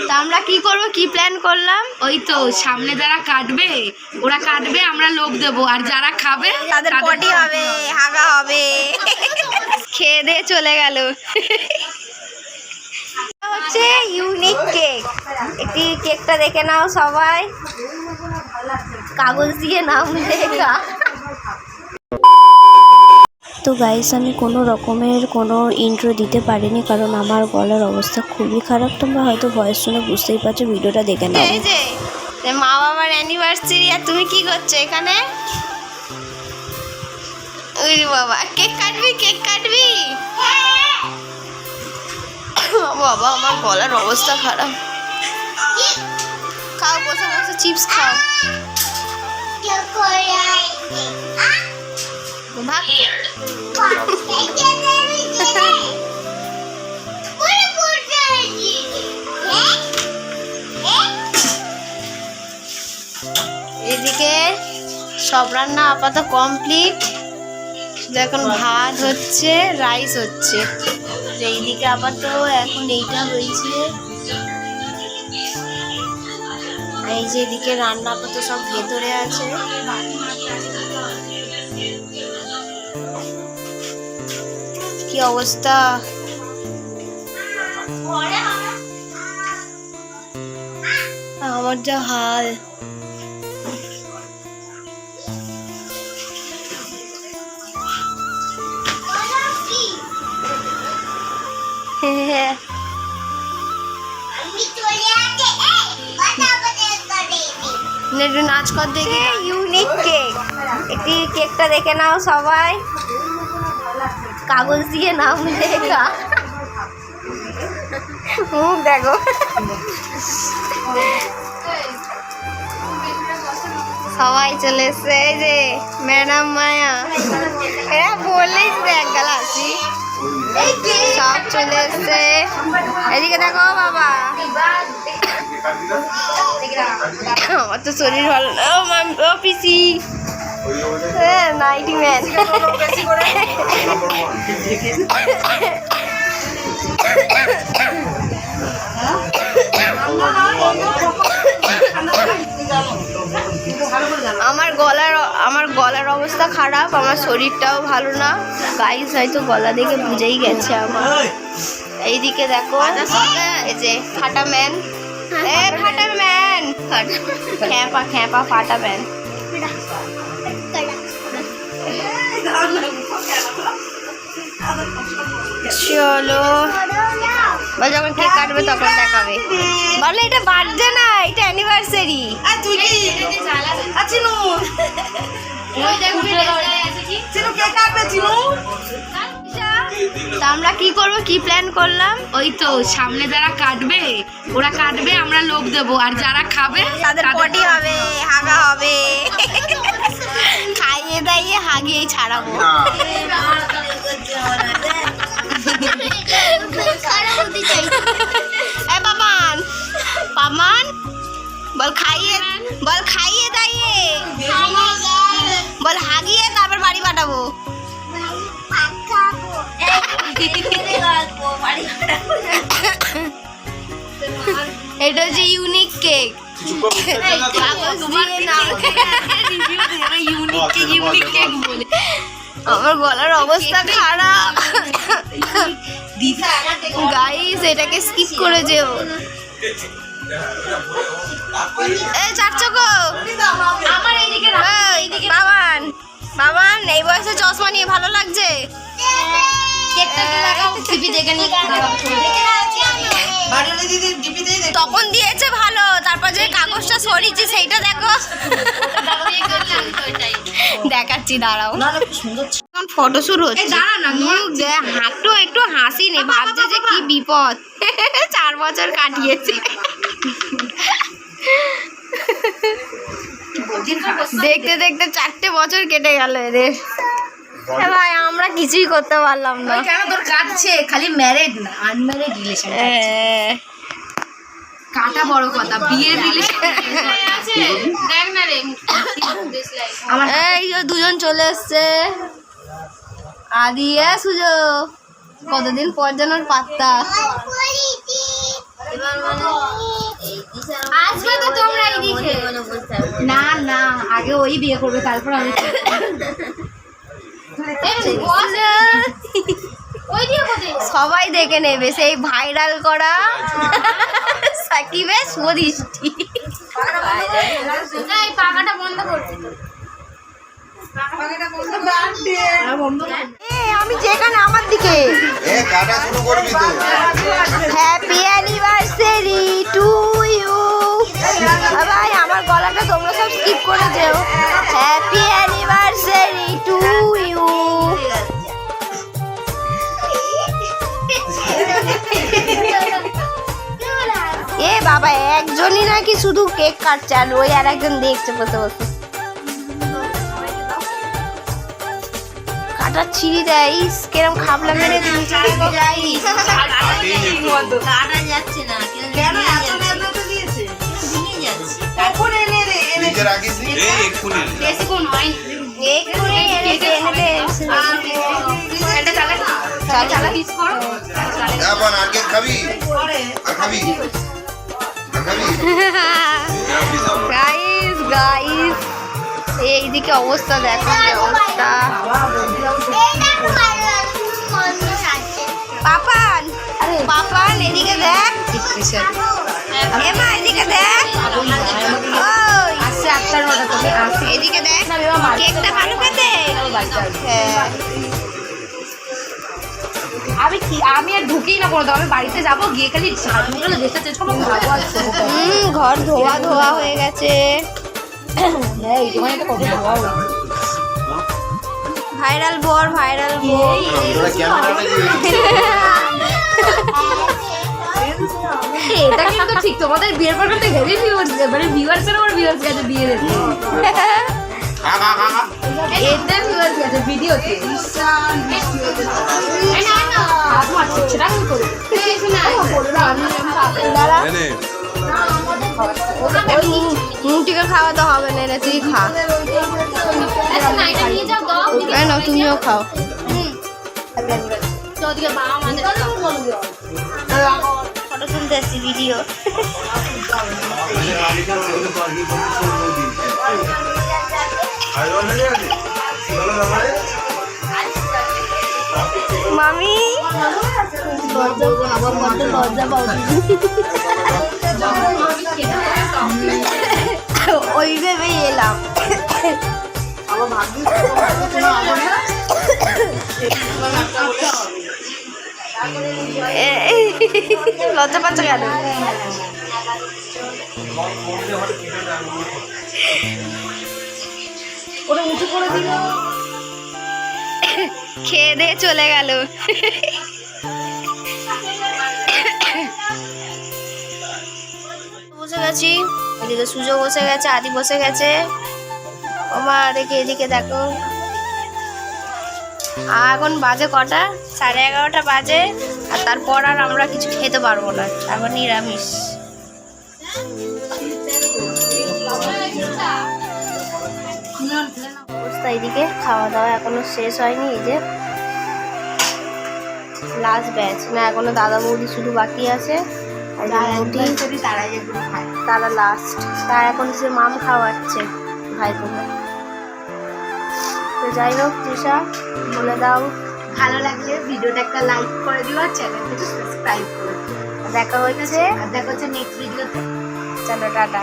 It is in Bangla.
তা আমরা কি করব, কি প্ল্যান করলাম? ওই তো সামনে যারা কাটবে ওরা কাটবে, আমরা লোক দেবো, আর যারা খাবে তাদের পটি হবে, হাগা হবে। খেয়ে দিয়ে চলে গেল। হচ্ছে ইউনিক কেক। একটি কেকটা দেখে নাও সবাই, কাগজ দিয়ে নাম লেখা। তো গাইস, আমি কোনো রকমের কোনো ইন্ট্রো দিতে পারিনি, কারণ আমার গলার অবস্থা খুবই খারাপ। তোমরা হয়তো ভয়েস শুনে বুঝতেই পারছো, ভিডিওটা দেখে নাও। এই যে মা বাবার অ্যানিভার্সারি, আর তুমি কি করছো এখানে? ওই বাবা, কেক কাটবি, কেক কাটবি? বাবা, আমার গলার অবস্থা খারাপ। খাও, বসে বসে চিপস খাও। ভাগ। এদিকে সব রান্না আপাতত কমপ্লিট, এখন ভাত হচ্ছে, রাইস হচ্ছে। এইদিকে আপাতত এখন এইটা হয়েছে। এই যে এদিকে রান্না আপাতত সব ভেতরে আছে। কি অবস্থা! আমার যা হাল। একটু নাচ কর দেখে। Unique cake. একটি কেকটা দেখে নাও সবাই, কাগজ দিয়ে নাম লেখা। মুখ দেখো। সবাই চলে এসছে। এই যে ম্যাডাম মায়া, এরা বললেই দেখ গেল আসি, সব চলে এসছে। এদিকে দেখো বাবা, আমার তো শরীর ভালো না। ও পিসি, হ্যাঁ নাইটি ম্যান। আমার গলার অবস্থা খারাপ, আমার শরীরটাও ভালো না। গাইস হয়তো গলা দেখে বুঝেই গেছে আমার। এইদিকে দেখো, এই যে ফাটা ম্যান, ফাটা ম্যান, খ্যাপা খ্যাপা ফাটা ম্যান। চলো, বল যখন কেক কাটবে তখন দেখাবে। বলো এটা বার্থডে না, এটা অ্যানিভার্সারি। তা আমরা কি করব, কি প্ল্যান করলাম? ওই তো সামনে যারা কাটবে ওরা কাটবে, আমরা লোক দেবো, আর যারা খাবে তাদের পটি হবে, হাগা হবে। খাইয়ে দাইয়ে হাগিয়ে ছাড়াবো। বাবান, পামান বল খাইয়ে, বল খাইয়ে দাইয়ে, বল হাগিয়ে তারপর বাড়ি পাঠাবো। এটা হচ্ছে ইউনিক কেক। আমার গলার অবস্থা খারাপ গাইস, এটাকে স্কিপ করে যেও। এই চারচকো, বাবান, বাবান এই বয়সে চশমা নিয়ে ভালো লাগছে? তখন দিয়েছে ভালো, তারপর যে কাগজটা সরিয়েছি সেইটা দেখো। দেখাচ্ছি, দাঁড়াও। এখন ফটোশুট হচ্ছে, হাঁটু একটু হাসি নেই, ভাবছে যে কি বিপদ। 4 বছর কাটিয়েছে। দেখতে দেখতে 4টে বছর কেটে গেল এদের। ভাই আমরা কিছুই করতে পারলাম না। কেন তোর কাটছে? খালি ম্যারেড না, আনম্যারেড রিলেশন কাটা বড় কথা, বিয়ের রিলেশন আছে। দেখ না রে, আমার এই দুজন চলে এসছে, আদি সুজো। কতদিন পর যেন পাত্তা। এবার মানে আসবে তো তোমরা এইদিকে। না না, আগে ওই বিয়ে করবে তারপর আমি। সবাই দেখে নেবে সেই ভাইরাল করা সাকিবের সুদৃষ্টি। পাখাটা বন্ধ করছি। আমি যেখানে আমার দিকে হ্যাপি অ্যানিভার্সারি টু ইউ। ভাই আমার গলাটা তোমরা সব স্কিপ করে যেও। Happy anniversary to you. এ বাবা একজনই নাকি শুধু কেক কাটছে আর ওই আর একজন দেখছে বসে বসে। কাটা ছিঁড়ি দেয়, ইস কিরম খাবলা মেরে দিয়েছে। গাইস গাইস এইদিকে অবস্থা দেখো, কি অবস্থা। পাপান পাপান এদিকে দেখ, এমা এদিকে দেখ, এদিকে দেখ, কেকটা ভালো খেতে। আমি আর ঢুকেই না কোনো, আমি বাড়িতে যাবো, গিয়ে খালি দেশটা চেঞ্জ করবো। ঘর ধোয়া ধোয়া হয়ে গেছে। ভাইরাল বর ভাইরাল বর। এটা কিন্তু ঠিক, তোমাদের বিয়ের পর কিন্তু হেভি ভিউয়ার্স, মানে ভিউয়ার্সের উপর ভিউয়ার্স গেছে বিয়ে দেখতে। এটা ভিউয়ার্স গেছে ভিডিওতে। সেটা আমি করি। মুটিকে খাওয়াতে হবে না, তুই খা। না তুমিও খাও। ফটো তুলতে এসছি, ভিডিও। মামি ওই ভেবেই এলাম। লজ্জা পাচ্ছ কেন? ওরা উঁচু করে দিল, খেয়ে দিয়ে চলে গেল। বসে গেছি, এদিকে সুজো বসে গেছে, আদি বসে গেছে। ওমা দেখে এদিকে দেখো। আর এখন বাজে কটা? 11:30 বাজে। আর তারপর আর আমরা কিছু খেতে পারবো না, এখন নিরামিষ। অবস্থা এদিকে খাওয়া দাওয়া এখনো শেষ হয়নি। এই যে লাস্ট ব্যাচ না, এখনো দাদা বৌদি শুধু বাকি আছে। তারা লাস্ট, তারা এখন সে মাম খাওয়াচ্ছে ভাইপোকে। তো যাই হোক, তৃষা বলে দাও। ভালো লাগলে ভিডিওটা একটা লাইক করে দিও আর চ্যানেলটাকে সাবস্ক্রাইব করে দিও। দেখা হচ্ছে নেক্সট ভিডিওতে। চলো টাটা।